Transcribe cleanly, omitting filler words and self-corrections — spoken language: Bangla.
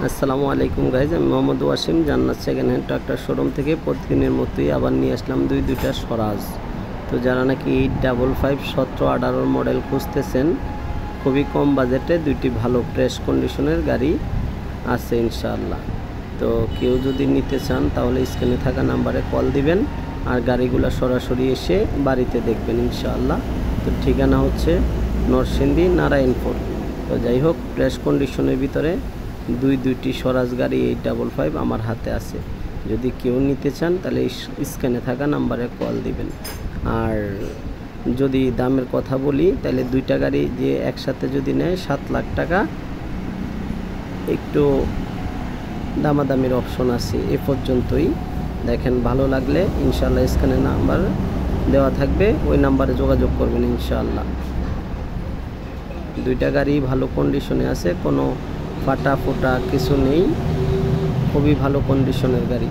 আসসালামু আলাইকুম গাইজ, আমি মোহাম্মদ ওয়াসিম জান্নাত সেকেন্ড হ্যান্ড ট্রাক্টর শোরুম থেকে প্রতিদিনের মতোই আবার নিয়ে আসলাম দুইটা স্বরাজ। তো যারা নাকি 855 17-18 মডেল খুঁজতেছেন, খুবই কম বাজেটে দুইটি ভালো ফ্রেশ কন্ডিশনের গাড়ি আছে ইনশাআল্লাহ। তো কেউ যদি নিতে চান তাহলে স্ক্রিনে থাকা নাম্বারে কল দিবেন, আর গাড়িগুলো সরাসরি এসে বাড়িতে দেখবেন ইনশাআল্লাহ। তো ঠিকানা হচ্ছে নরসিংদী নারায়ণপুর। তো যাই হোক, ফ্রেশ কন্ডিশনের ভিতরে দুইটি স্বরাজ গাড়ি 855 আমার হাতে আছে। যদি কেউ নিতে চান তাহলে স্ক্রিনে থাকা নাম্বারে কল দিবেন। আর যদি দামের কথা বলি, তাহলে দুইটা গাড়ি যে একসাথে যদি নেয় 7 লাখ টাকা, একটু দামাদামির অপশন আছে। এ পর্যন্তই। দেখেন, ভালো লাগলে ইনশাআল্লাহ স্ক্রিনে নাম্বার দেওয়া থাকবে, ওই নাম্বারে যোগাযোগ করবেন ইনশাআল্লাহ। দুইটা গাড়ি ভালো কন্ডিশনে আছে, কোনো ফাটা ফোটা কিছু নেই, খুবই ভালো কন্ডিশনের গাড়ি।